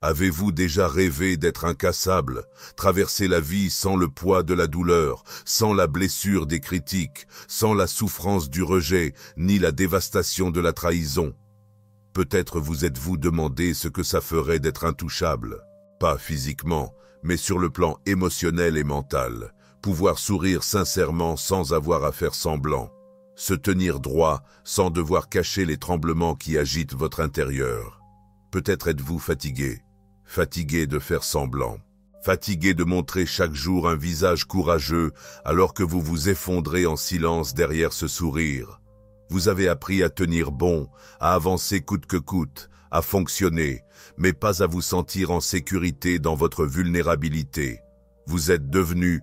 Avez-vous déjà rêvé d'être incassable, traverser la vie sans le poids de la douleur, sans la blessure des critiques, sans la souffrance du rejet, ni la dévastation de la trahison? Peut-être vous êtes-vous demandé ce que ça ferait d'être intouchable. Pas physiquement, mais sur le plan émotionnel et mental. Pouvoir sourire sincèrement sans avoir à faire semblant. Se tenir droit sans devoir cacher les tremblements qui agitent votre intérieur. Peut-être êtes-vous fatigué. Fatigué de faire semblant. Fatigué de montrer chaque jour un visage courageux alors que vous vous effondrez en silence derrière ce sourire. Vous avez appris à tenir bon, à avancer coûte que coûte, à fonctionner, mais pas à vous sentir en sécurité dans votre vulnérabilité. Vous êtes devenu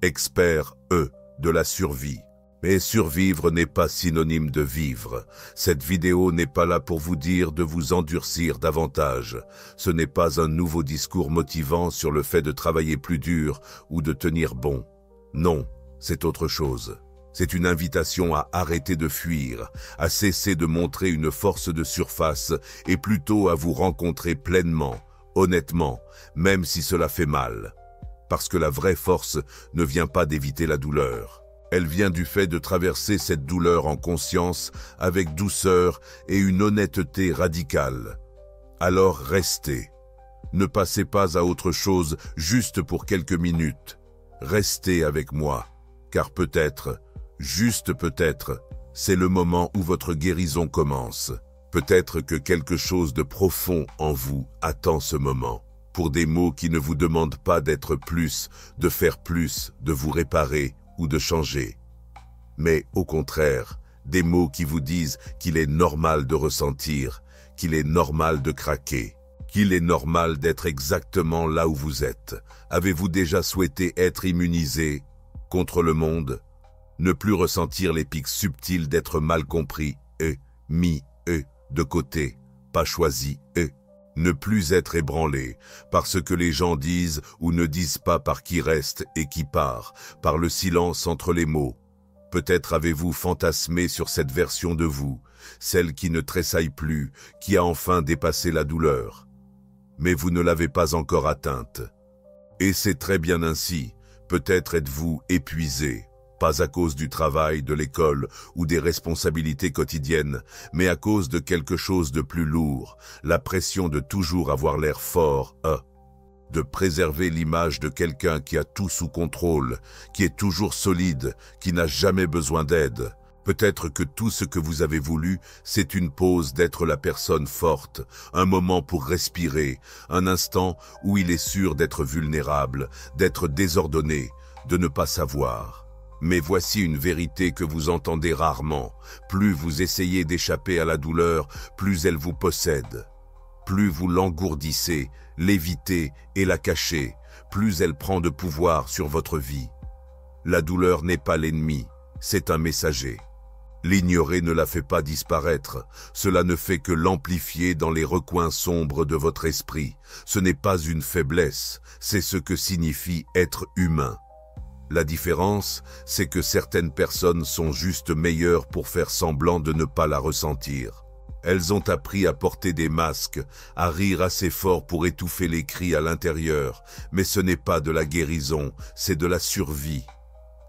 expert de la survie. Mais survivre n'est pas synonyme de vivre. Cette vidéo n'est pas là pour vous dire de vous endurcir davantage. Ce n'est pas un nouveau discours motivant sur le fait de travailler plus dur ou de tenir bon. Non, c'est autre chose. C'est une invitation à arrêter de fuir, à cesser de montrer une force de surface et plutôt à vous rencontrer pleinement, honnêtement, même si cela fait mal. Parce que la vraie force ne vient pas d'éviter la douleur. Elle vient du fait de traverser cette douleur en conscience, avec douceur et une honnêteté radicale. Alors restez. Ne passez pas à autre chose juste pour quelques minutes. Restez avec moi, car peut-être, juste peut-être, c'est le moment où votre guérison commence. Peut-être que quelque chose de profond en vous attend ce moment. Pour des mots qui ne vous demandent pas d'être plus, de faire plus, de vous réparer ou de changer. Mais au contraire, des mots qui vous disent qu'il est normal de ressentir, qu'il est normal de craquer, qu'il est normal d'être exactement là où vous êtes. Avez-vous déjà souhaité être immunisé contre le monde? Ne plus ressentir les pics subtils d'être mal compris, mis, de côté, pas choisi, Ne plus être ébranlé par ce que les gens disent ou ne disent pas, par qui reste et qui part, par le silence entre les mots. Peut-être avez-vous fantasmé sur cette version de vous, celle qui ne tressaille plus, qui a enfin dépassé la douleur. Mais vous ne l'avez pas encore atteinte. Et c'est très bien ainsi. Peut-être êtes-vous épuisé, pas à cause du travail, de l'école ou des responsabilités quotidiennes, mais à cause de quelque chose de plus lourd, la pression de toujours avoir l'air fort, de préserver l'image de quelqu'un qui a tout sous contrôle, qui est toujours solide, qui n'a jamais besoin d'aide. Peut-être que tout ce que vous avez voulu, c'est une pause d'être la personne forte, un moment pour respirer, un instant où il est sûr d'être vulnérable, d'être désordonné, de ne pas savoir. Mais voici une vérité que vous entendez rarement. Plus vous essayez d'échapper à la douleur, plus elle vous possède. Plus vous l'engourdissez, l'évitez et la cachez, plus elle prend de pouvoir sur votre vie. La douleur n'est pas l'ennemi, c'est un messager. L'ignorer ne la fait pas disparaître, cela ne fait que l'amplifier dans les recoins sombres de votre esprit. Ce n'est pas une faiblesse, c'est ce que signifie être humain. La différence, c'est que certaines personnes sont juste meilleures pour faire semblant de ne pas la ressentir. Elles ont appris à porter des masques, à rire assez fort pour étouffer les cris à l'intérieur, mais ce n'est pas de la guérison, c'est de la survie.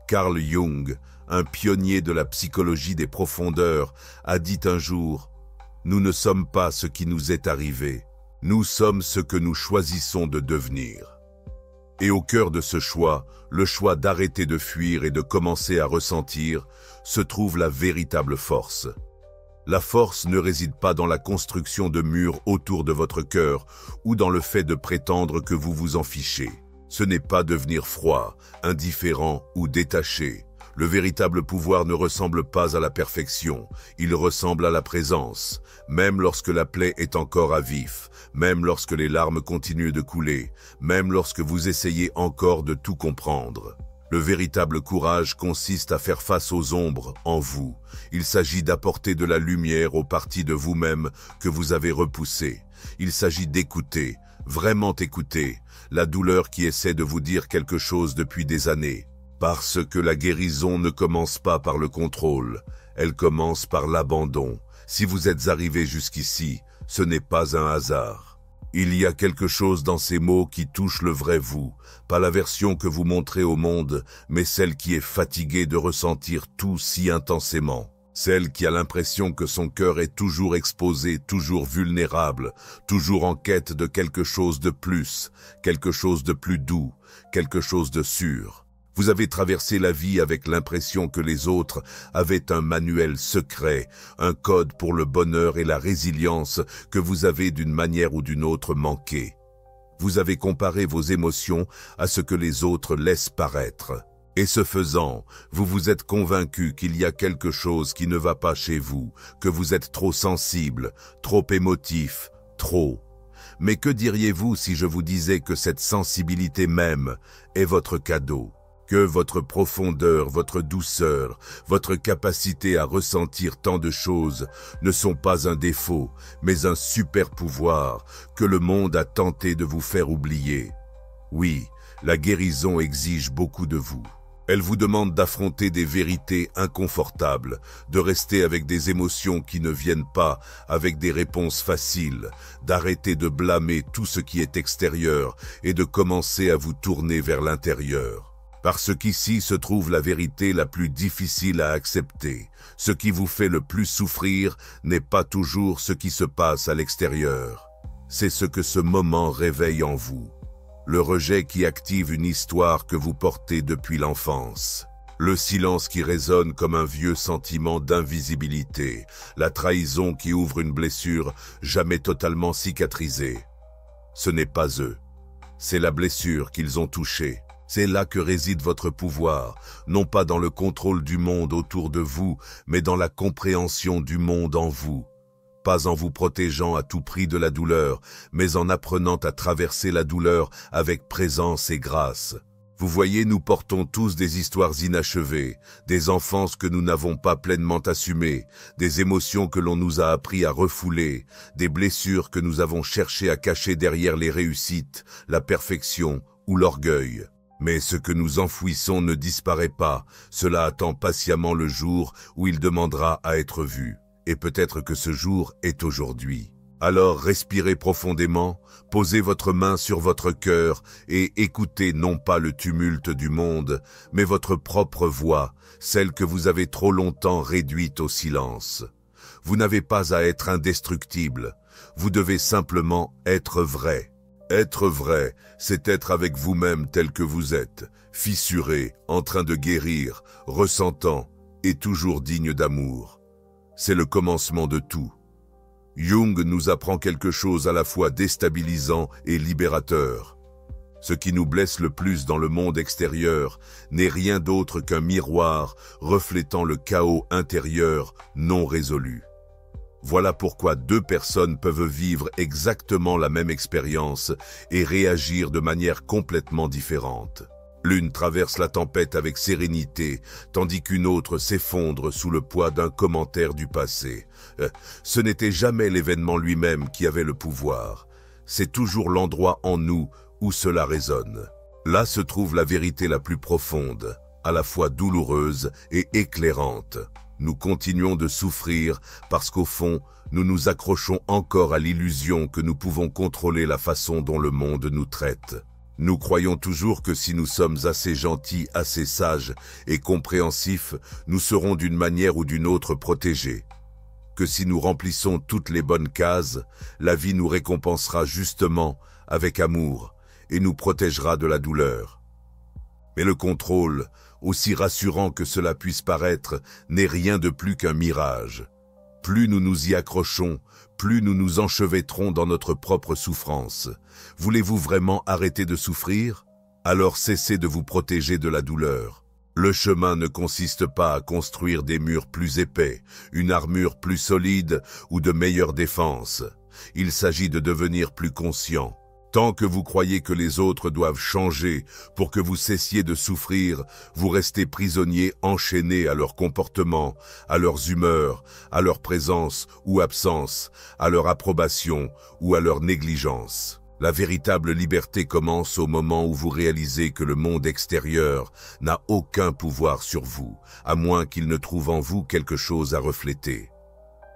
Carl Jung, un pionnier de la psychologie des profondeurs, a dit un jour « Nous ne sommes pas ce qui nous est arrivé, nous sommes ce que nous choisissons de devenir ». Et au cœur de ce choix, le choix d'arrêter de fuir et de commencer à ressentir, se trouve la véritable force. La force ne réside pas dans la construction de murs autour de votre cœur ou dans le fait de prétendre que vous vous en fichez. Ce n'est pas devenir froid, indifférent ou détaché. Le véritable pouvoir ne ressemble pas à la perfection, il ressemble à la présence, même lorsque la plaie est encore à vif, même lorsque les larmes continuent de couler, même lorsque vous essayez encore de tout comprendre. Le véritable courage consiste à faire face aux ombres en vous. Il s'agit d'apporter de la lumière aux parties de vous-même que vous avez repoussées. Il s'agit d'écouter, vraiment écouter, la douleur qui essaie de vous dire quelque chose depuis des années. Parce que la guérison ne commence pas par le contrôle, elle commence par l'abandon. Si vous êtes arrivé jusqu'ici, ce n'est pas un hasard. Il y a quelque chose dans ces mots qui touche le vrai vous, pas la version que vous montrez au monde, mais celle qui est fatiguée de ressentir tout si intensément. Celle qui a l'impression que son cœur est toujours exposé, toujours vulnérable, toujours en quête de quelque chose de plus doux, quelque chose de sûr. Vous avez traversé la vie avec l'impression que les autres avaient un manuel secret, un code pour le bonheur et la résilience que vous avez d'une manière ou d'une autre manqué. Vous avez comparé vos émotions à ce que les autres laissent paraître. Et ce faisant, vous vous êtes convaincu qu'il y a quelque chose qui ne va pas chez vous, que vous êtes trop sensible, trop émotif, trop. Mais que diriez-vous si je vous disais que cette sensibilité même est votre cadeau? Que votre profondeur, votre douceur, votre capacité à ressentir tant de choses ne sont pas un défaut, mais un super pouvoir que le monde a tenté de vous faire oublier. Oui, la guérison exige beaucoup de vous. Elle vous demande d'affronter des vérités inconfortables, de rester avec des émotions qui ne viennent pas, avec des réponses faciles, d'arrêter de blâmer tout ce qui est extérieur et de commencer à vous tourner vers l'intérieur. Parce qu'ici se trouve la vérité la plus difficile à accepter. Ce qui vous fait le plus souffrir n'est pas toujours ce qui se passe à l'extérieur. C'est ce que ce moment réveille en vous. Le rejet qui active une histoire que vous portez depuis l'enfance. Le silence qui résonne comme un vieux sentiment d'invisibilité. La trahison qui ouvre une blessure jamais totalement cicatrisée. Ce n'est pas eux. C'est la blessure qu'ils ont touchée. C'est là que réside votre pouvoir, non pas dans le contrôle du monde autour de vous, mais dans la compréhension du monde en vous. Pas en vous protégeant à tout prix de la douleur, mais en apprenant à traverser la douleur avec présence et grâce. Vous voyez, nous portons tous des histoires inachevées, des enfances que nous n'avons pas pleinement assumées, des émotions que l'on nous a appris à refouler, des blessures que nous avons cherché à cacher derrière les réussites, la perfection ou l'orgueil. Mais ce que nous enfouissons ne disparaît pas, cela attend patiemment le jour où il demandera à être vu. Et peut-être que ce jour est aujourd'hui. Alors respirez profondément, posez votre main sur votre cœur et écoutez non pas le tumulte du monde, mais votre propre voix, celle que vous avez trop longtemps réduite au silence. Vous n'avez pas à être indestructible, vous devez simplement être vrai. Être vrai, c'est être avec vous-même tel que vous êtes, fissuré, en train de guérir, ressentant et toujours digne d'amour. C'est le commencement de tout. Jung nous apprend quelque chose à la fois déstabilisant et libérateur. Ce qui nous blesse le plus dans le monde extérieur n'est rien d'autre qu'un miroir reflétant le chaos intérieur non résolu. Voilà pourquoi deux personnes peuvent vivre exactement la même expérience et réagir de manière complètement différente. L'une traverse la tempête avec sérénité, tandis qu'une autre s'effondre sous le poids d'un commentaire du passé. Ce n'était jamais l'événement lui-même qui avait le pouvoir. C'est toujours l'endroit en nous où cela résonne. Là se trouve la vérité la plus profonde, à la fois douloureuse et éclairante. Nous continuons de souffrir parce qu'au fond, nous nous accrochons encore à l'illusion que nous pouvons contrôler la façon dont le monde nous traite. Nous croyons toujours que si nous sommes assez gentils, assez sages et compréhensifs, nous serons d'une manière ou d'une autre protégés. Que si nous remplissons toutes les bonnes cases, la vie nous récompensera justement avec amour et nous protégera de la douleur. Mais le contrôle, aussi rassurant que cela puisse paraître, n'est rien de plus qu'un mirage. Plus nous nous y accrochons, plus nous nous enchevêtrons dans notre propre souffrance. Voulez-vous vraiment arrêter de souffrir? Alors cessez de vous protéger de la douleur. Le chemin ne consiste pas à construire des murs plus épais, une armure plus solide ou de meilleures défenses. Il s'agit de devenir plus conscient. Tant que vous croyez que les autres doivent changer pour que vous cessiez de souffrir, vous restez prisonnier enchaîné à leur comportement, à leurs humeurs, à leur présence ou absence, à leur approbation ou à leur négligence. La véritable liberté commence au moment où vous réalisez que le monde extérieur n'a aucun pouvoir sur vous, à moins qu'il ne trouve en vous quelque chose à refléter.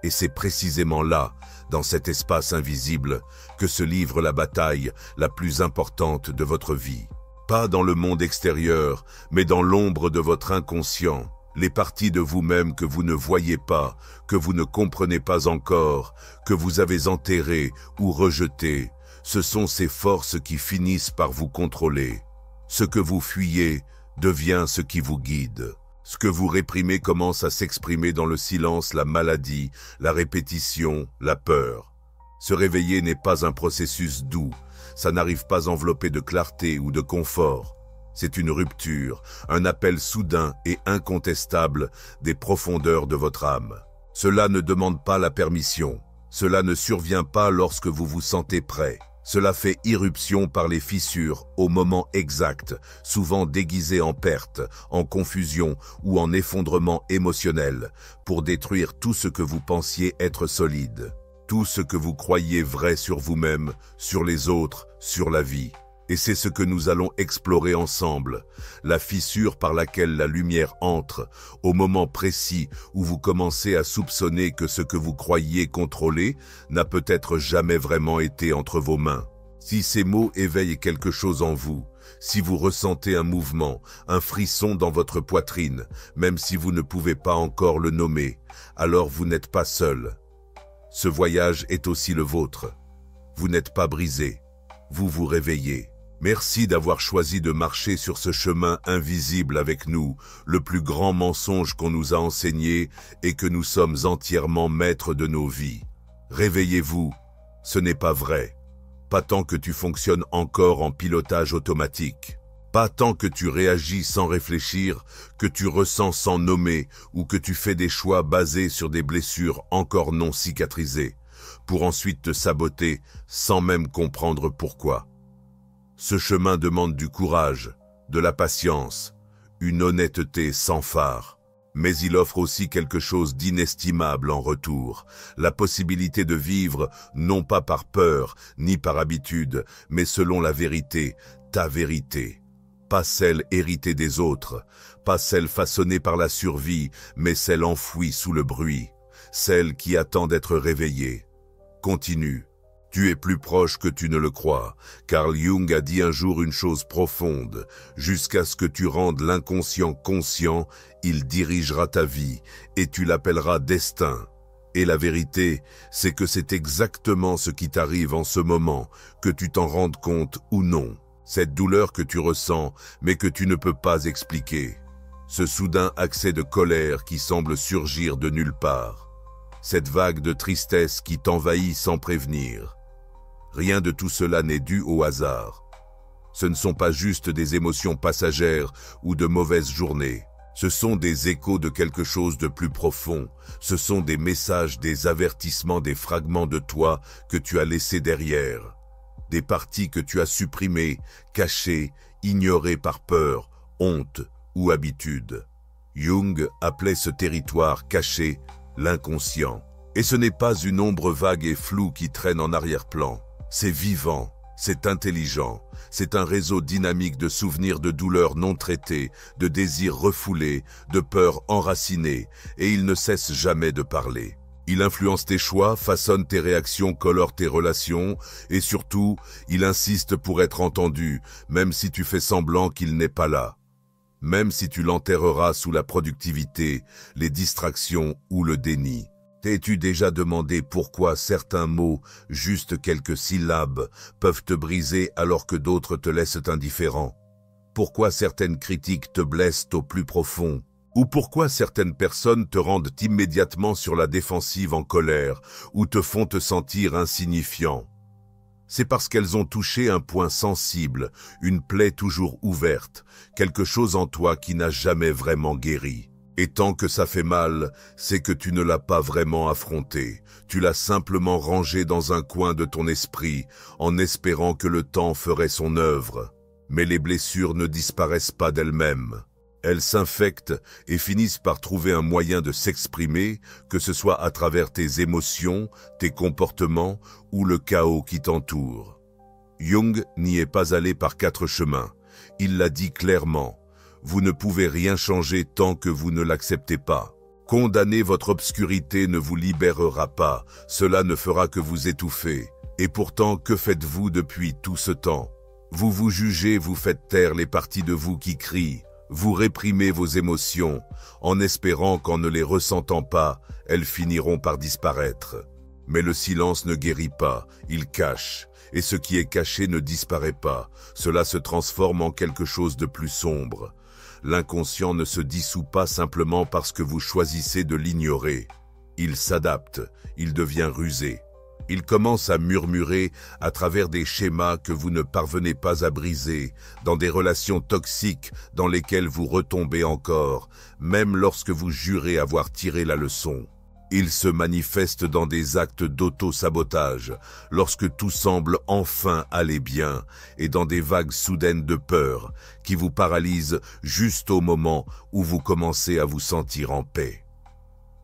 Et c'est précisément là, dans cet espace invisible, que se livre la bataille la plus importante de votre vie. Pas dans le monde extérieur, mais dans l'ombre de votre inconscient, les parties de vous-même que vous ne voyez pas, que vous ne comprenez pas encore, que vous avez enterrées ou rejetées. Ce sont ces forces qui finissent par vous contrôler. Ce que vous fuyez devient ce qui vous guide. Ce que vous réprimez commence à s'exprimer dans le silence, la maladie, la répétition, la peur. Se réveiller n'est pas un processus doux, ça n'arrive pas enveloppé de clarté ou de confort. C'est une rupture, un appel soudain et incontestable des profondeurs de votre âme. Cela ne demande pas la permission, cela ne survient pas lorsque vous vous sentez prêt. Cela fait irruption par les fissures au moment exact, souvent déguisées en perte, en confusion ou en effondrement émotionnel, pour détruire tout ce que vous pensiez être solide, tout ce que vous croyiez vrai sur vous-même, sur les autres, sur la vie. Et c'est ce que nous allons explorer ensemble, la fissure par laquelle la lumière entre, au moment précis où vous commencez à soupçonner que ce que vous croyiez contrôler n'a peut-être jamais vraiment été entre vos mains. Si ces mots éveillent quelque chose en vous, si vous ressentez un mouvement, un frisson dans votre poitrine, même si vous ne pouvez pas encore le nommer, alors vous n'êtes pas seul. Ce voyage est aussi le vôtre. Vous n'êtes pas brisé, vous vous réveillez. Merci d'avoir choisi de marcher sur ce chemin invisible avec nous. Le plus grand mensonge qu'on nous a enseigné est que nous sommes entièrement maîtres de nos vies. Réveillez-vous, ce n'est pas vrai. Pas tant que tu fonctionnes encore en pilotage automatique. Pas tant que tu réagis sans réfléchir, que tu ressens sans nommer ou que tu fais des choix basés sur des blessures encore non cicatrisées, pour ensuite te saboter sans même comprendre pourquoi. Ce chemin demande du courage, de la patience, une honnêteté sans fard. Mais il offre aussi quelque chose d'inestimable en retour, la possibilité de vivre non pas par peur ni par habitude, mais selon la vérité, ta vérité. Pas celle héritée des autres, pas celle façonnée par la survie, mais celle enfouie sous le bruit, celle qui attend d'être réveillée. Continue. Tu es plus proche que tu ne le crois. Carl Jung a dit un jour une chose profonde. Jusqu'à ce que tu rendes l'inconscient conscient, il dirigera ta vie et tu l'appelleras destin. Et la vérité, c'est que c'est exactement ce qui t'arrive en ce moment, que tu t'en rendes compte ou non. Cette douleur que tu ressens, mais que tu ne peux pas expliquer. Ce soudain accès de colère qui semble surgir de nulle part. Cette vague de tristesse qui t'envahit sans prévenir. Rien de tout cela n'est dû au hasard. Ce ne sont pas juste des émotions passagères ou de mauvaises journées. Ce sont des échos de quelque chose de plus profond. Ce sont des messages, des avertissements, des fragments de toi que tu as laissés derrière. Des parties que tu as supprimées, cachées, ignorées par peur, honte ou habitude. Jung appelait ce territoire caché l'inconscient. Et ce n'est pas une ombre vague et floue qui traîne en arrière-plan. C'est vivant, c'est intelligent, c'est un réseau dynamique de souvenirs de douleurs non traitées, de désirs refoulés, de peurs enracinées, et il ne cesse jamais de parler. Il influence tes choix, façonne tes réactions, colore tes relations, et surtout, il insiste pour être entendu, même si tu fais semblant qu'il n'est pas là. Même si tu l'enterreras sous la productivité, les distractions ou le déni. T'es-tu déjà demandé pourquoi certains mots, juste quelques syllabes, peuvent te briser alors que d'autres te laissent indifférent? Pourquoi certaines critiques te blessent au plus profond? Ou pourquoi certaines personnes te rendent immédiatement sur la défensive en colère ou te font te sentir insignifiant? C'est parce qu'elles ont touché un point sensible, une plaie toujours ouverte, quelque chose en toi qui n'a jamais vraiment guéri. Et tant que ça fait mal, c'est que tu ne l'as pas vraiment affronté. Tu l'as simplement rangé dans un coin de ton esprit, en espérant que le temps ferait son œuvre. Mais les blessures ne disparaissent pas d'elles-mêmes. Elles s'infectent et finissent par trouver un moyen de s'exprimer, que ce soit à travers tes émotions, tes comportements ou le chaos qui t'entoure. Jung n'y est pas allé par 4 chemins. Il l'a dit clairement. Vous ne pouvez rien changer tant que vous ne l'acceptez pas. Condamner votre obscurité ne vous libérera pas, cela ne fera que vous étouffer. Et pourtant, que faites-vous depuis tout ce temps? Vous vous jugez, vous faites taire les parties de vous qui crient, vous réprimez vos émotions, en espérant qu'en ne les ressentant pas, elles finiront par disparaître. Mais le silence ne guérit pas, il cache, et ce qui est caché ne disparaît pas, cela se transforme en quelque chose de plus sombre. L'inconscient ne se dissout pas simplement parce que vous choisissez de l'ignorer. Il s'adapte, il devient rusé. Il commence à murmurer à travers des schémas que vous ne parvenez pas à briser, dans des relations toxiques dans lesquelles vous retombez encore, même lorsque vous jurez avoir tiré la leçon. Il se manifeste dans des actes d'auto-sabotage, lorsque tout semble enfin aller bien, et dans des vagues soudaines de peur, qui vous paralysent juste au moment où vous commencez à vous sentir en paix.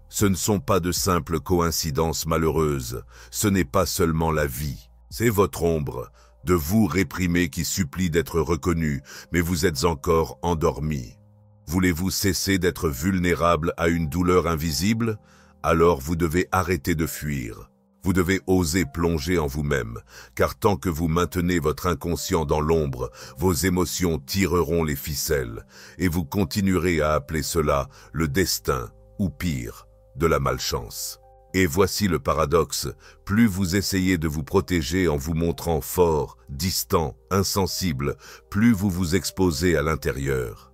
Ce ne sont pas de simples coïncidences malheureuses, ce n'est pas seulement la vie, c'est votre ombre, de vous réprimé qui supplie d'être reconnu, mais vous êtes encore endormi. Voulez-vous cesser d'être vulnérable à une douleur invisible? Alors vous devez arrêter de fuir. Vous devez oser plonger en vous-même, car tant que vous maintenez votre inconscient dans l'ombre, vos émotions tireront les ficelles, et vous continuerez à appeler cela le destin, ou pire, de la malchance. Et voici le paradoxe, plus vous essayez de vous protéger en vous montrant fort, distant, insensible, plus vous vous exposez à l'intérieur.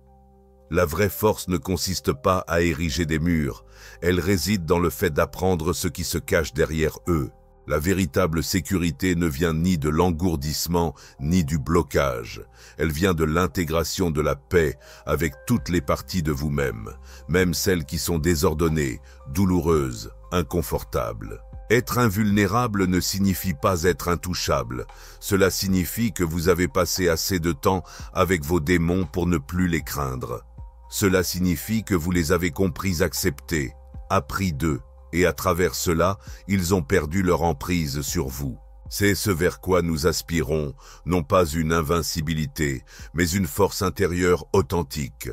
La vraie force ne consiste pas à ériger des murs, elle réside dans le fait d'apprendre ce qui se cache derrière eux. La véritable sécurité ne vient ni de l'engourdissement ni du blocage. Elle vient de l'intégration de la paix avec toutes les parties de vous-même, même celles qui sont désordonnées, douloureuses, inconfortables. Être invulnérable ne signifie pas être intouchable. Cela signifie que vous avez passé assez de temps avec vos démons pour ne plus les craindre. Cela signifie que vous les avez compris, acceptés, appris d'eux. Et à travers cela, ils ont perdu leur emprise sur vous. C'est ce vers quoi nous aspirons, non pas une invincibilité, mais une force intérieure authentique,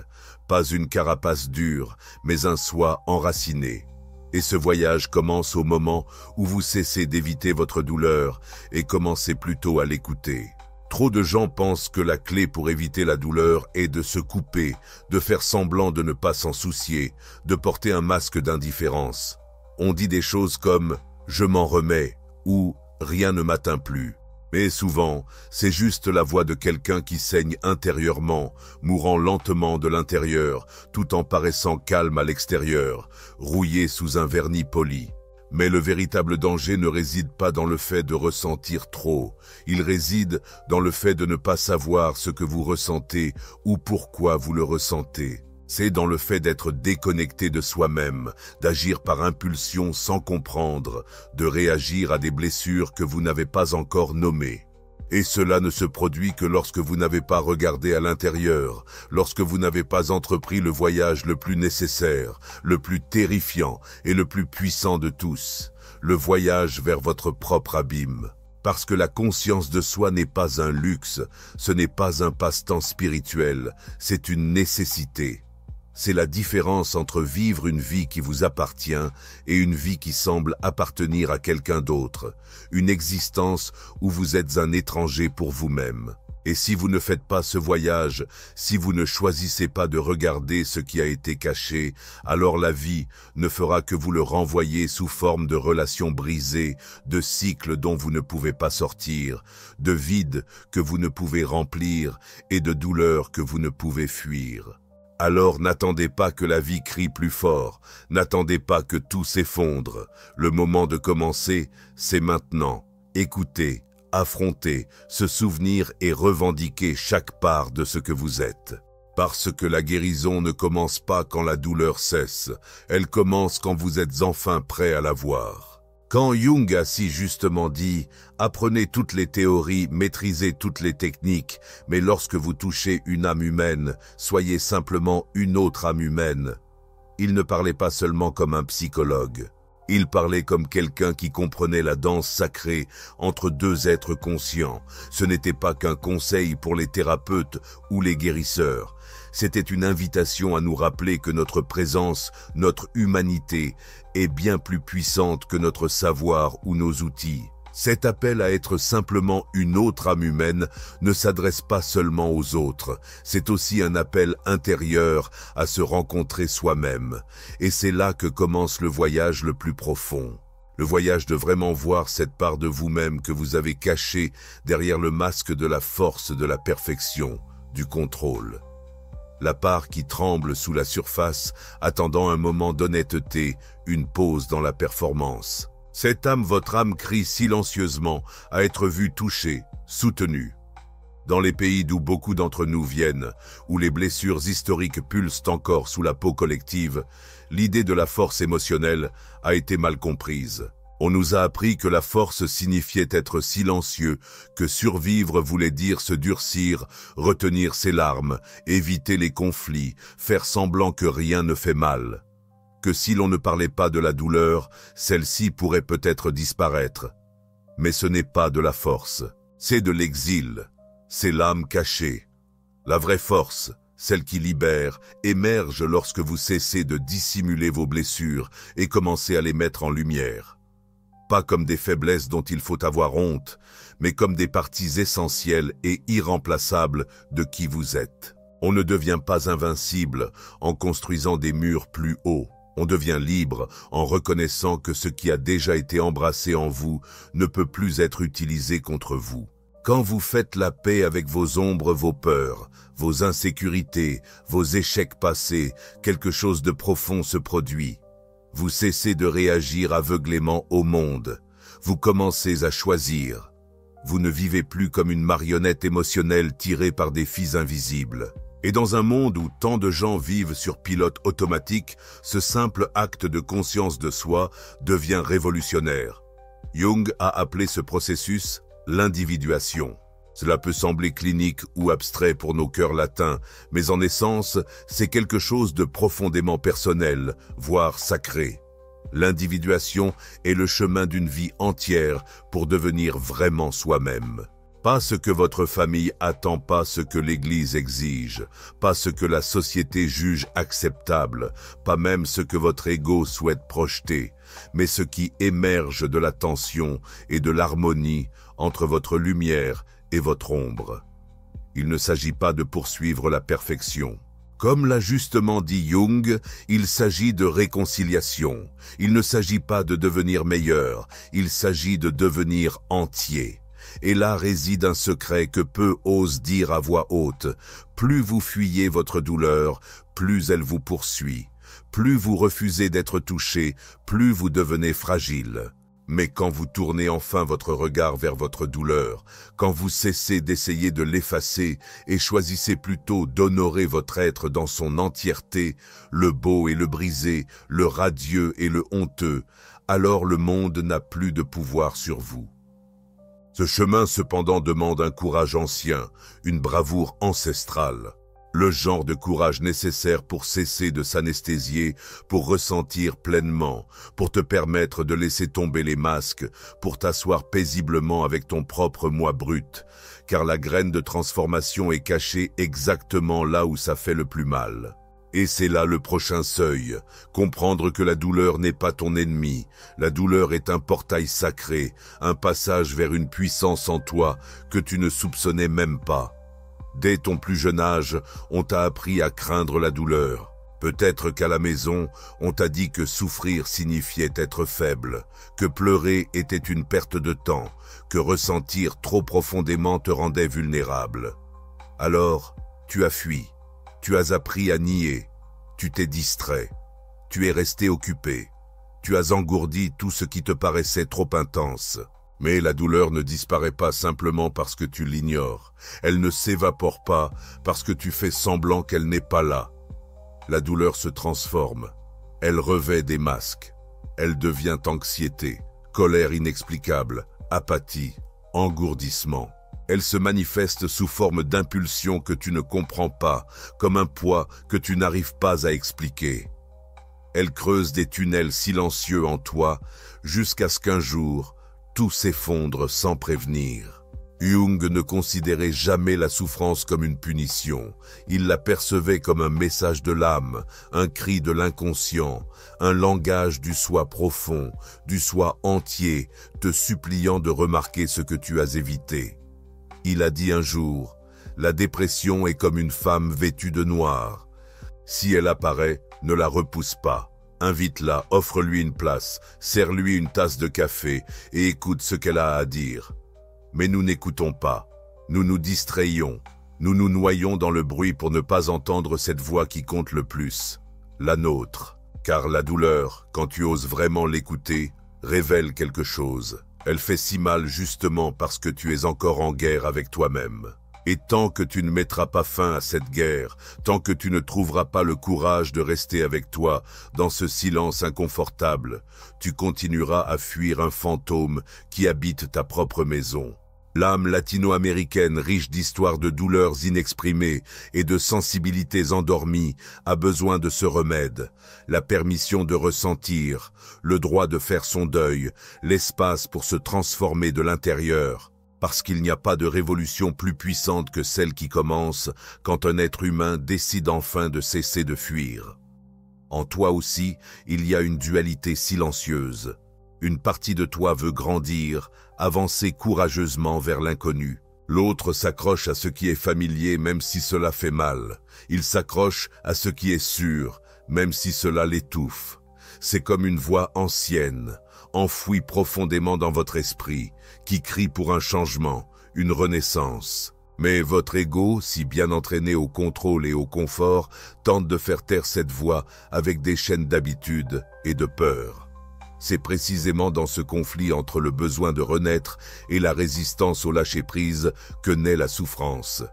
pas une carapace dure, mais un soi enraciné. Et ce voyage commence au moment où vous cessez d'éviter votre douleur et commencez plutôt à l'écouter. Trop de gens pensent que la clé pour éviter la douleur est de se couper, de faire semblant de ne pas s'en soucier, de porter un masque d'indifférence. On dit des choses comme « je m'en remets » ou « rien ne m'atteint plus ». Mais souvent, c'est juste la voix de quelqu'un qui saigne intérieurement, mourant lentement de l'intérieur, tout en paraissant calme à l'extérieur, rouillé sous un vernis poli. Mais le véritable danger ne réside pas dans le fait de ressentir trop, il réside dans le fait de ne pas savoir ce que vous ressentez ou pourquoi vous le ressentez. C'est dans le fait d'être déconnecté de soi-même, d'agir par impulsion sans comprendre, de réagir à des blessures que vous n'avez pas encore nommées. Et cela ne se produit que lorsque vous n'avez pas regardé à l'intérieur, lorsque vous n'avez pas entrepris le voyage le plus nécessaire, le plus terrifiant et le plus puissant de tous, le voyage vers votre propre abîme. Parce que la conscience de soi n'est pas un luxe, ce n'est pas un passe-temps spirituel, c'est une nécessité. C'est la différence entre vivre une vie qui vous appartient et une vie qui semble appartenir à quelqu'un d'autre, une existence où vous êtes un étranger pour vous-même. Et si vous ne faites pas ce voyage, si vous ne choisissez pas de regarder ce qui a été caché, alors la vie ne fera que vous le renvoyer sous forme de relations brisées, de cycles dont vous ne pouvez pas sortir, de vides que vous ne pouvez remplir et de douleurs que vous ne pouvez fuir. Alors n'attendez pas que la vie crie plus fort, n'attendez pas que tout s'effondre. Le moment de commencer, c'est maintenant. Écoutez, affrontez, se souvenir et revendiquer chaque part de ce que vous êtes. Parce que la guérison ne commence pas quand la douleur cesse, elle commence quand vous êtes enfin prêt à la voir. Quand Jung a si justement dit « Apprenez toutes les théories, maîtrisez toutes les techniques, mais lorsque vous touchez une âme humaine, soyez simplement une autre âme humaine », il ne parlait pas seulement comme un psychologue. Il parlait comme quelqu'un qui comprenait la danse sacrée entre deux êtres conscients. Ce n'était pas qu'un conseil pour les thérapeutes ou les guérisseurs. C'était une invitation à nous rappeler que notre présence, notre humanité, est bien plus puissante que notre savoir ou nos outils. Cet appel à être simplement une autre âme humaine ne s'adresse pas seulement aux autres, c'est aussi un appel intérieur à se rencontrer soi-même. Et c'est là que commence le voyage le plus profond. Le voyage de vraiment voir cette part de vous-même que vous avez cachée derrière le masque de la force, de la perfection, du contrôle. La part qui tremble sous la surface, attendant un moment d'honnêteté, une pause dans la performance. Cette âme, votre âme, crie silencieusement à être vue, touchée, soutenue. Dans les pays d'où beaucoup d'entre nous viennent, où les blessures historiques pulsent encore sous la peau collective, l'idée de la force émotionnelle a été mal comprise. On nous a appris que la force signifiait être silencieux, que survivre voulait dire se durcir, retenir ses larmes, éviter les conflits, faire semblant que rien ne fait mal. Que si l'on ne parlait pas de la douleur, celle-ci pourrait peut-être disparaître. Mais ce n'est pas de la force, c'est de l'exil, c'est l'âme cachée. La vraie force, celle qui libère, émerge lorsque vous cessez de dissimuler vos blessures et commencez à les mettre en lumière. Pas comme des faiblesses dont il faut avoir honte, mais comme des parties essentielles et irremplaçables de qui vous êtes. On ne devient pas invincible en construisant des murs plus hauts. On devient libre en reconnaissant que ce qui a déjà été embrassé en vous ne peut plus être utilisé contre vous. Quand vous faites la paix avec vos ombres, vos peurs, vos insécurités, vos échecs passés, quelque chose de profond se produit. Vous cessez de réagir aveuglément au monde. Vous commencez à choisir. Vous ne vivez plus comme une marionnette émotionnelle tirée par des fils invisibles. Et dans un monde où tant de gens vivent sur pilote automatique, ce simple acte de conscience de soi devient révolutionnaire. Jung a appelé ce processus l'individuation. Cela peut sembler clinique ou abstrait pour nos cœurs latins, mais en essence, c'est quelque chose de profondément personnel, voire sacré. L'individuation est le chemin d'une vie entière pour devenir vraiment soi-même. Pas ce que votre famille attend, pas ce que l'Église exige, pas ce que la société juge acceptable, pas même ce que votre ego souhaite projeter, mais ce qui émerge de la tension et de l'harmonie entre votre lumière et votre ombre. Il ne s'agit pas de poursuivre la perfection. Comme l'a justement dit Jung, il s'agit de réconciliation. Il ne s'agit pas de devenir meilleur, il s'agit de devenir entier. Et là réside un secret que peu osent dire à voix haute. Plus vous fuyez votre douleur, plus elle vous poursuit. Plus vous refusez d'être touché, plus vous devenez fragile. Mais quand vous tournez enfin votre regard vers votre douleur, quand vous cessez d'essayer de l'effacer et choisissez plutôt d'honorer votre être dans son entièreté, le beau et le brisé, le radieux et le honteux, alors le monde n'a plus de pouvoir sur vous. Ce chemin cependant demande un courage ancien, une bravoure ancestrale. Le genre de courage nécessaire pour cesser de s'anesthésier, pour ressentir pleinement, pour te permettre de laisser tomber les masques, pour t'asseoir paisiblement avec ton propre moi brut, car la graine de transformation est cachée exactement là où ça fait le plus mal. Et c'est là le prochain seuil, comprendre que la douleur n'est pas ton ennemi, la douleur est un portail sacré, un passage vers une puissance en toi que tu ne soupçonnais même pas. Dès ton plus jeune âge, on t'a appris à craindre la douleur. Peut-être qu'à la maison, on t'a dit que souffrir signifiait être faible, que pleurer était une perte de temps, que ressentir trop profondément te rendait vulnérable. Alors, tu as fui, tu as appris à nier, tu t'es distrait, tu es resté occupé, tu as engourdi tout ce qui te paraissait trop intense. Mais la douleur ne disparaît pas simplement parce que tu l'ignores. Elle ne s'évapore pas parce que tu fais semblant qu'elle n'est pas là. La douleur se transforme. Elle revêt des masques. Elle devient anxiété, colère inexplicable, apathie, engourdissement. Elle se manifeste sous forme d'impulsions que tu ne comprends pas, comme un poids que tu n'arrives pas à expliquer. Elle creuse des tunnels silencieux en toi jusqu'à ce qu'un jour, tout s'effondre sans prévenir. Jung ne considérait jamais la souffrance comme une punition. Il la percevait comme un message de l'âme, un cri de l'inconscient, un langage du soi profond, du soi entier, te suppliant de remarquer ce que tu as évité. Il a dit un jour, « La dépression est comme une femme vêtue de noir. Si elle apparaît, ne la repousse pas. Invite-la, offre-lui une place, sers-lui une tasse de café et écoute ce qu'elle a à dire. » Mais nous n'écoutons pas, nous nous distrayons, nous nous noyons dans le bruit pour ne pas entendre cette voix qui compte le plus, la nôtre. Car la douleur, quand tu oses vraiment l'écouter, révèle quelque chose. Elle fait si mal justement parce que tu es encore en guerre avec toi-même. Et tant que tu ne mettras pas fin à cette guerre, tant que tu ne trouveras pas le courage de rester avec toi dans ce silence inconfortable, tu continueras à fuir un fantôme qui habite ta propre maison. L'âme latino-américaine, riche d'histoires de douleurs inexprimées et de sensibilités endormies, a besoin de ce remède, la permission de ressentir, le droit de faire son deuil, l'espace pour se transformer de l'intérieur, parce qu'il n'y a pas de révolution plus puissante que celle qui commence quand un être humain décide enfin de cesser de fuir. En toi aussi, il y a une dualité silencieuse. Une partie de toi veut grandir, avancer courageusement vers l'inconnu. L'autre s'accroche à ce qui est familier même si cela fait mal. Il s'accroche à ce qui est sûr, même si cela l'étouffe. C'est comme une voix ancienne, enfouie profondément dans votre esprit, qui crie pour un changement, une renaissance. Mais votre ego, si bien entraîné au contrôle et au confort, tente de faire taire cette voix avec des chaînes d'habitude et de peur. C'est précisément dans ce conflit entre le besoin de renaître et la résistance au lâcher-prise que naît la souffrance.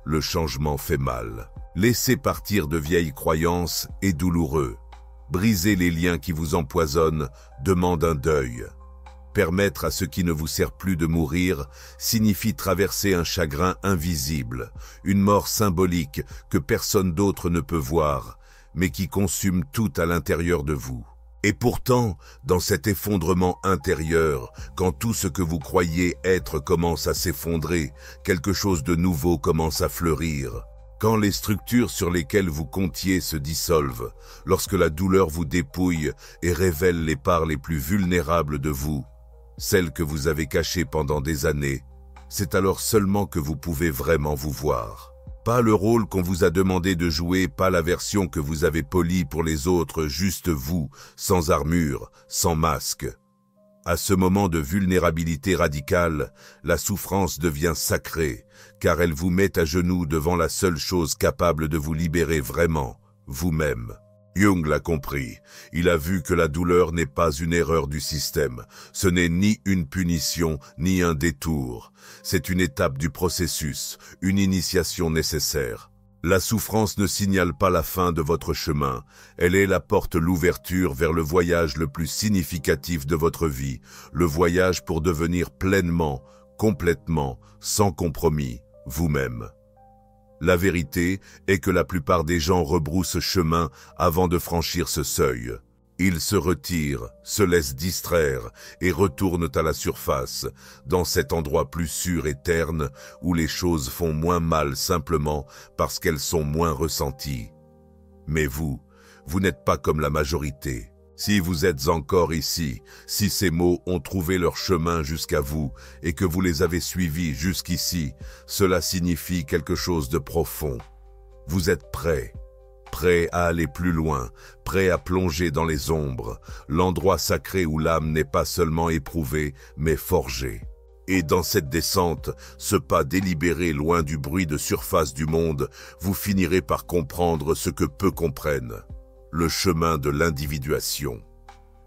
Le changement fait mal. Laisser partir de vieilles croyances est douloureux. Briser les liens qui vous empoisonnent demande un deuil. Permettre à ce qui ne vous sert plus de mourir signifie traverser un chagrin invisible, une mort symbolique que personne d'autre ne peut voir, mais qui consume tout à l'intérieur de vous. Et pourtant, dans cet effondrement intérieur, quand tout ce que vous croyez être commence à s'effondrer, quelque chose de nouveau commence à fleurir. Quand les structures sur lesquelles vous comptiez se dissolvent, lorsque la douleur vous dépouille et révèle les parts les plus vulnérables de vous, celles que vous avez cachées pendant des années, c'est alors seulement que vous pouvez vraiment vous voir. Pas le rôle qu'on vous a demandé de jouer, pas la version que vous avez polie pour les autres, juste vous, sans armure, sans masque. À ce moment de vulnérabilité radicale, la souffrance devient sacrée, car elle vous met à genoux devant la seule chose capable de vous libérer vraiment, vous-même. Jung l'a compris. Il a vu que la douleur n'est pas une erreur du système. Ce n'est ni une punition, ni un détour. C'est une étape du processus, une initiation nécessaire. La souffrance ne signale pas la fin de votre chemin. Elle est la porte, l'ouverture vers le voyage le plus significatif de votre vie. Le voyage pour devenir pleinement, complètement, sans compromis, vous-même. La vérité est que la plupart des gens rebroussent chemin avant de franchir ce seuil. Ils se retirent, se laissent distraire et retournent à la surface, dans cet endroit plus sûr et terne où les choses font moins mal simplement parce qu'elles sont moins ressenties. Mais vous n'êtes pas comme la majorité. Si vous êtes encore ici, si ces mots ont trouvé leur chemin jusqu'à vous et que vous les avez suivis jusqu'ici, cela signifie quelque chose de profond. Vous êtes prêt à aller plus loin, prêt à plonger dans les ombres, l'endroit sacré où l'âme n'est pas seulement éprouvée, mais forgée. Et dans cette descente, ce pas délibéré loin du bruit de surface du monde, vous finirez par comprendre ce que peu comprennent. Le chemin de l'individuation.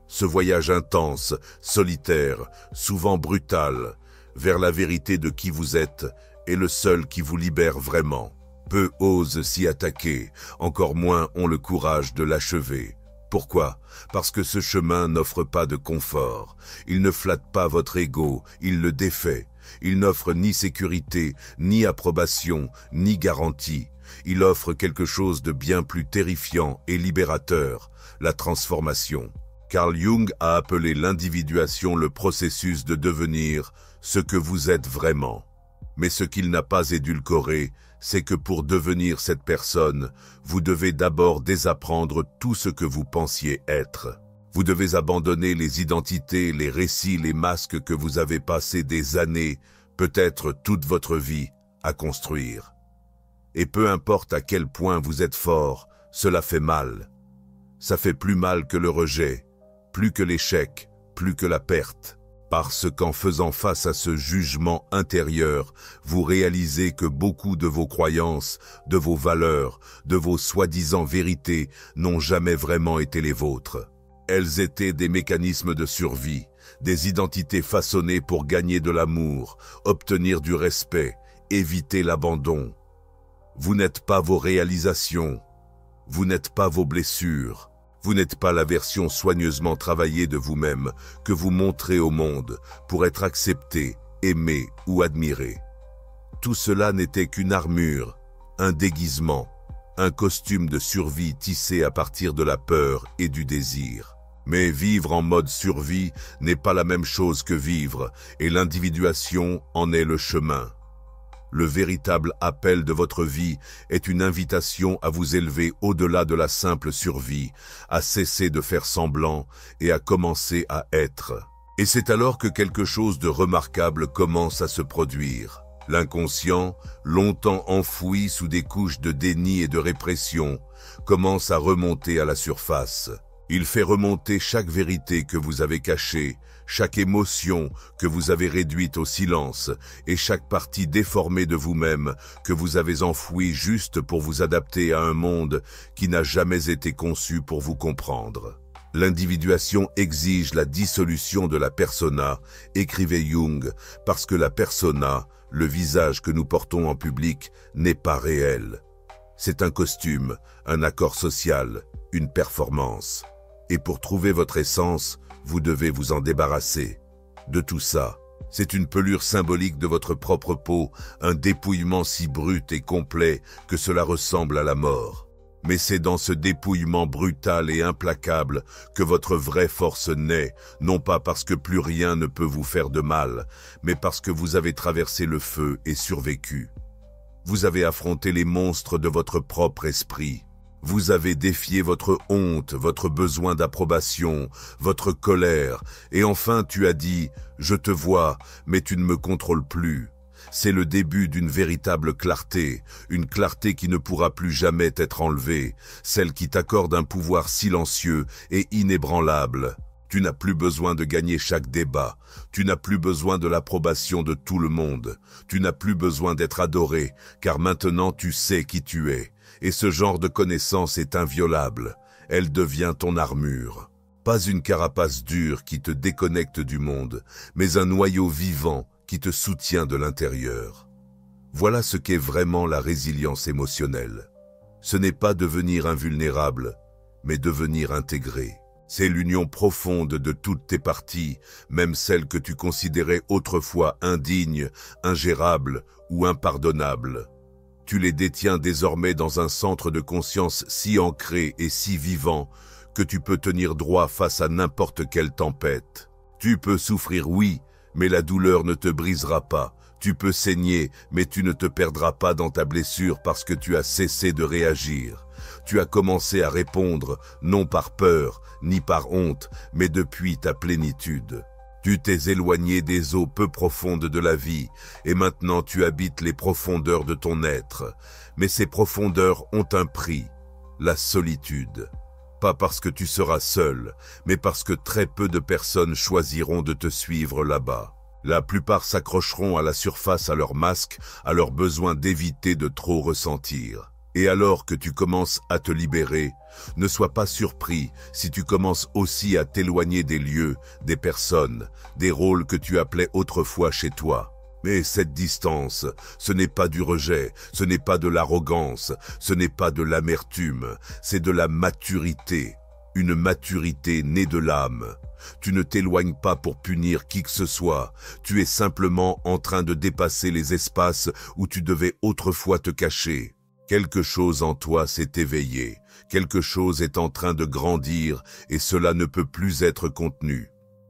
Ce voyage intense, solitaire, souvent brutal, vers la vérité de qui vous êtes, est le seul qui vous libère vraiment. Peu osent s'y attaquer, encore moins ont le courage de l'achever. Pourquoi? Parce que ce chemin n'offre pas de confort. Il ne flatte pas votre ego, il le défait. Il n'offre ni sécurité, ni approbation, ni garantie. Il offre quelque chose de bien plus terrifiant et libérateur, la transformation. Carl Jung a appelé l'individuation le processus de devenir ce que vous êtes vraiment. Mais ce qu'il n'a pas édulcoré, c'est que pour devenir cette personne, vous devez d'abord désapprendre tout ce que vous pensiez être. Vous devez abandonner les identités, les récits, les masques que vous avez passé des années, peut-être toute votre vie, à construire. Et peu importe à quel point vous êtes fort, cela fait mal. Ça fait plus mal que le rejet, plus que l'échec, plus que la perte. Parce qu'en faisant face à ce jugement intérieur, vous réalisez que beaucoup de vos croyances, de vos valeurs, de vos soi-disant vérités n'ont jamais vraiment été les vôtres. Elles étaient des mécanismes de survie, des identités façonnées pour gagner de l'amour, obtenir du respect, éviter l'abandon. Vous n'êtes pas vos réalisations, vous n'êtes pas vos blessures, vous n'êtes pas la version soigneusement travaillée de vous-même que vous montrez au monde pour être accepté, aimé ou admiré. Tout cela n'était qu'une armure, un déguisement, un costume de survie tissé à partir de la peur et du désir. Mais vivre en mode survie n'est pas la même chose que vivre, et l'individuation en est le chemin. Le véritable appel de votre vie est une invitation à vous élever au-delà de la simple survie, à cesser de faire semblant et à commencer à être. Et c'est alors que quelque chose de remarquable commence à se produire. L'inconscient, longtemps enfoui sous des couches de déni et de répression, commence à remonter à la surface. Il fait remonter chaque vérité que vous avez cachée, chaque émotion que vous avez réduite au silence et chaque partie déformée de vous-même que vous avez enfouie juste pour vous adapter à un monde qui n'a jamais été conçu pour vous comprendre. L'individuation exige la dissolution de la persona, écrivait Jung, parce que la persona, le visage que nous portons en public, n'est pas réel. C'est un costume, un accord social, une performance. Et pour trouver votre essence, vous devez vous en débarrasser. De tout ça, c'est une pelure symbolique de votre propre peau, un dépouillement si brut et complet que cela ressemble à la mort. Mais c'est dans ce dépouillement brutal et implacable que votre vraie force naît, non pas parce que plus rien ne peut vous faire de mal, mais parce que vous avez traversé le feu et survécu. Vous avez affronté les monstres de votre propre esprit. Vous avez défié votre honte, votre besoin d'approbation, votre colère, et enfin tu as dit « Je te vois, mais tu ne me contrôles plus ». C'est le début d'une véritable clarté, une clarté qui ne pourra plus jamais être enlevée, celle qui t'accorde un pouvoir silencieux et inébranlable. Tu n'as plus besoin de gagner chaque débat, tu n'as plus besoin de l'approbation de tout le monde, tu n'as plus besoin d'être adoré, car maintenant tu sais qui tu es. Et ce genre de connaissance est inviolable, elle devient ton armure. Pas une carapace dure qui te déconnecte du monde, mais un noyau vivant qui te soutient de l'intérieur. Voilà ce qu'est vraiment la résilience émotionnelle. Ce n'est pas devenir invulnérable, mais devenir intégré. C'est l'union profonde de toutes tes parties, même celles que tu considérais autrefois indignes, ingérables ou impardonnables. Tu les détiens désormais dans un centre de conscience si ancré et si vivant que tu peux tenir droit face à n'importe quelle tempête. Tu peux souffrir, oui, mais la douleur ne te brisera pas. Tu peux saigner, mais tu ne te perdras pas dans ta blessure parce que tu as cessé de réagir. Tu as commencé à répondre, non par peur, ni par honte, mais depuis ta plénitude. Tu t'es éloigné des eaux peu profondes de la vie, et maintenant tu habites les profondeurs de ton être. Mais ces profondeurs ont un prix, la solitude. Pas parce que tu seras seul, mais parce que très peu de personnes choisiront de te suivre là-bas. La plupart s'accrocheront à la surface à leur masque, à leur besoin d'éviter de trop ressentir. Et alors que tu commences à te libérer, ne sois pas surpris si tu commences aussi à t'éloigner des lieux, des personnes, des rôles que tu appelais autrefois chez toi. Mais cette distance, ce n'est pas du rejet, ce n'est pas de l'arrogance, ce n'est pas de l'amertume, c'est de la maturité, une maturité née de l'âme. Tu ne t'éloignes pas pour punir qui que ce soit, tu es simplement en train de dépasser les espaces où tu devais autrefois te cacher. Quelque chose en toi s'est éveillé, quelque chose est en train de grandir et cela ne peut plus être contenu.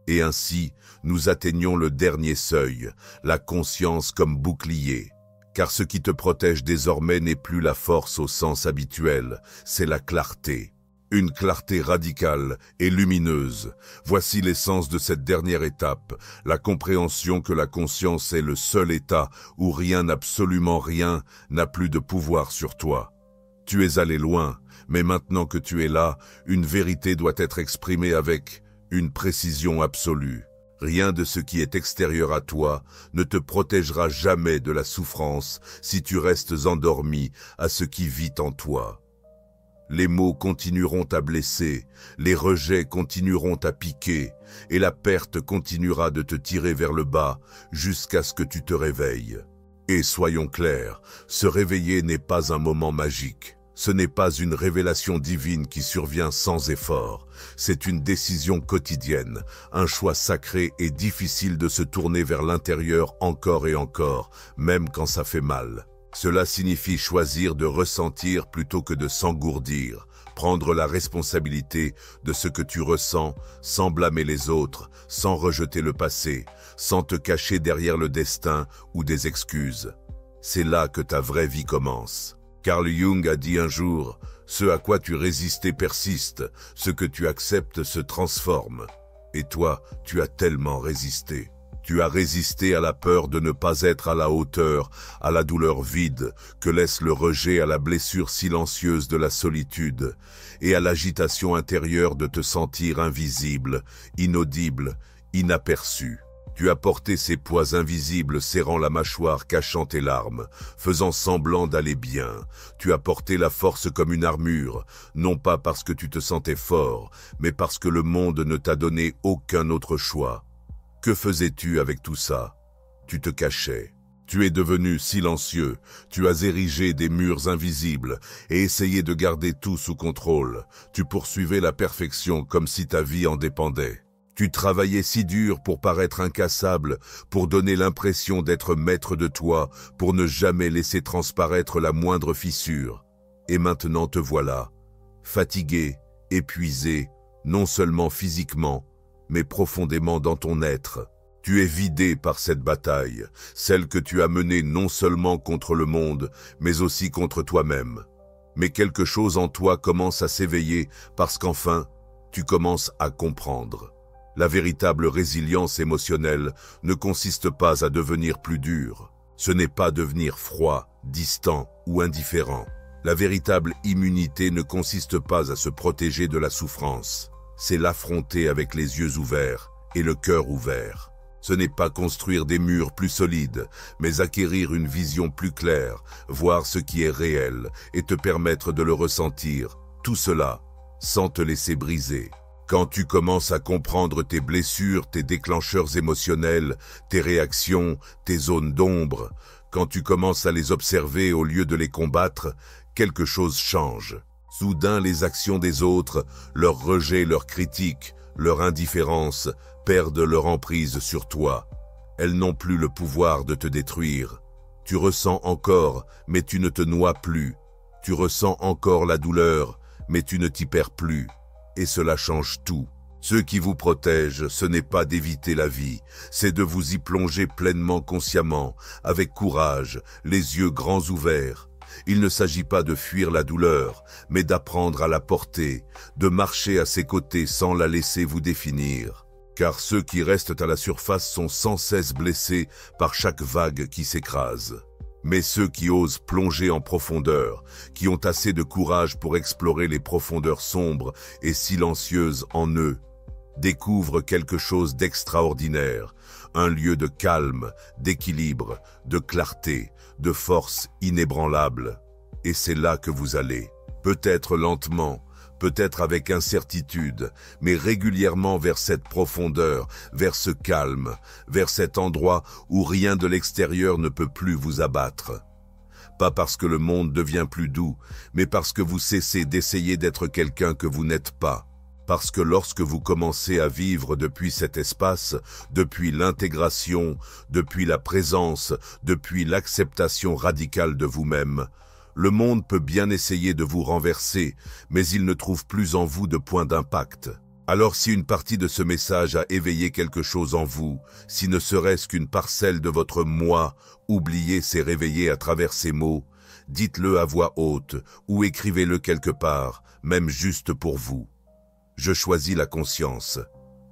Et ainsi, nous atteignons le dernier seuil, la conscience comme bouclier. Car ce qui te protège désormais n'est plus la force au sens habituel, c'est la clarté. Une clarté radicale et lumineuse. Voici l'essence de cette dernière étape, la compréhension que la conscience est le seul état où rien, absolument rien, n'a plus de pouvoir sur toi. Tu es allé loin, mais maintenant que tu es là, une vérité doit être exprimée avec une précision absolue. Rien de ce qui est extérieur à toi ne te protégera jamais de la souffrance si tu restes endormi à ce qui vit en toi. Les maux continueront à blesser, les rejets continueront à piquer, et la perte continuera de te tirer vers le bas jusqu'à ce que tu te réveilles. Et soyons clairs, se réveiller n'est pas un moment magique. Ce n'est pas une révélation divine qui survient sans effort. C'est une décision quotidienne, un choix sacré et difficile de se tourner vers l'intérieur encore et encore, même quand ça fait mal. Cela signifie choisir de ressentir plutôt que de s'engourdir, prendre la responsabilité de ce que tu ressens sans blâmer les autres, sans rejeter le passé, sans te cacher derrière le destin ou des excuses. C'est là que ta vraie vie commence. Carl Jung a dit un jour, « Ce à quoi tu résistais persiste, ce que tu acceptes se transforme. » Et toi, tu as tellement résisté. Tu as résisté à la peur de ne pas être à la hauteur, à la douleur vide que laisse le rejet, à la blessure silencieuse de la solitude et à l'agitation intérieure de te sentir invisible, inaudible, inaperçu. Tu as porté ces poids invisibles serrant la mâchoire, cachant tes larmes, faisant semblant d'aller bien. Tu as porté la force comme une armure, non pas parce que tu te sentais fort, mais parce que le monde ne t'a donné aucun autre choix. Que faisais-tu avec tout ça? Tu te cachais. Tu es devenu silencieux, tu as érigé des murs invisibles et essayé de garder tout sous contrôle. Tu poursuivais la perfection comme si ta vie en dépendait. Tu travaillais si dur pour paraître incassable, pour donner l'impression d'être maître de toi, pour ne jamais laisser transparaître la moindre fissure. Et maintenant te voilà, fatigué, épuisé, non seulement physiquement, mais profondément dans ton être. Tu es vidé par cette bataille, celle que tu as menée non seulement contre le monde, mais aussi contre toi-même. Mais quelque chose en toi commence à s'éveiller parce qu'enfin, tu commences à comprendre. La véritable résilience émotionnelle ne consiste pas à devenir plus dur. Ce n'est pas devenir froid, distant ou indifférent. La véritable immunité ne consiste pas à se protéger de la souffrance. C'est l'affronter avec les yeux ouverts et le cœur ouvert. Ce n'est pas construire des murs plus solides, mais acquérir une vision plus claire, voir ce qui est réel et te permettre de le ressentir. Tout cela, sans te laisser briser. Quand tu commences à comprendre tes blessures, tes déclencheurs émotionnels, tes réactions, tes zones d'ombre, quand tu commences à les observer au lieu de les combattre, quelque chose change. Soudain, les actions des autres, leur rejet, leur critique, leur indifférence, perdent leur emprise sur toi. Elles n'ont plus le pouvoir de te détruire. Tu ressens encore, mais tu ne te noies plus. Tu ressens encore la douleur, mais tu ne t'y perds plus. Et cela change tout. Ce qui vous protège, ce n'est pas d'éviter la vie, c'est de vous y plonger pleinement consciemment, avec courage, les yeux grands ouverts. Il ne s'agit pas de fuir la douleur, mais d'apprendre à la porter, de marcher à ses côtés sans la laisser vous définir. Car ceux qui restent à la surface sont sans cesse blessés par chaque vague qui s'écrase. Mais ceux qui osent plonger en profondeur, qui ont assez de courage pour explorer les profondeurs sombres et silencieuses en eux, découvrent quelque chose d'extraordinaire, un lieu de calme, d'équilibre, de clarté, de force inébranlable. Et c'est là que vous allez, peut-être lentement, peut-être avec incertitude, mais régulièrement vers cette profondeur, vers ce calme, vers cet endroit où rien de l'extérieur ne peut plus vous abattre. Pas parce que le monde devient plus doux, mais parce que vous cessez d'essayer d'être quelqu'un que vous n'êtes pas. Parce que lorsque vous commencez à vivre depuis cet espace, depuis l'intégration, depuis la présence, depuis l'acceptation radicale de vous-même, le monde peut bien essayer de vous renverser, mais il ne trouve plus en vous de point d'impact. Alors si une partie de ce message a éveillé quelque chose en vous, si ne serait-ce qu'une parcelle de votre moi oublié s'est réveillée à travers ces mots, dites-le à voix haute ou écrivez-le quelque part, même juste pour vous. Je choisis la conscience.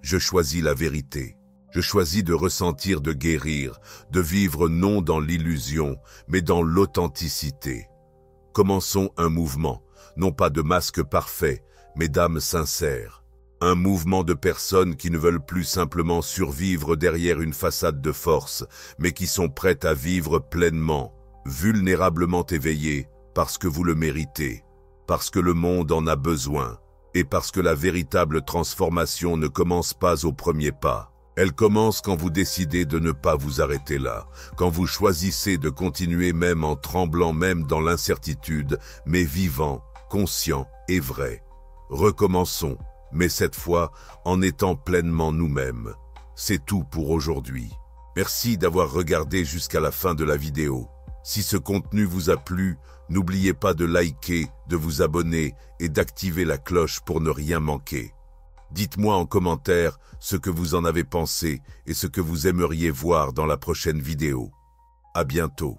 Je choisis la vérité. Je choisis de ressentir, de guérir, de vivre non dans l'illusion, mais dans l'authenticité. Commençons un mouvement, non pas de masque parfait, mais d'âme sincère. Un mouvement de personnes qui ne veulent plus simplement survivre derrière une façade de force, mais qui sont prêtes à vivre pleinement, vulnérablement éveillées, parce que vous le méritez, parce que le monde en a besoin, et parce que la véritable transformation ne commence pas au premier pas. Elle commence quand vous décidez de ne pas vous arrêter là, quand vous choisissez de continuer même en tremblant, même dans l'incertitude, mais vivant, conscient et vrai. Recommençons, mais cette fois en étant pleinement nous-mêmes. C'est tout pour aujourd'hui. Merci d'avoir regardé jusqu'à la fin de la vidéo. Si ce contenu vous a plu, n'oubliez pas de liker, de vous abonner et d'activer la cloche pour ne rien manquer. Dites-moi en commentaire ce que vous en avez pensé et ce que vous aimeriez voir dans la prochaine vidéo. À bientôt.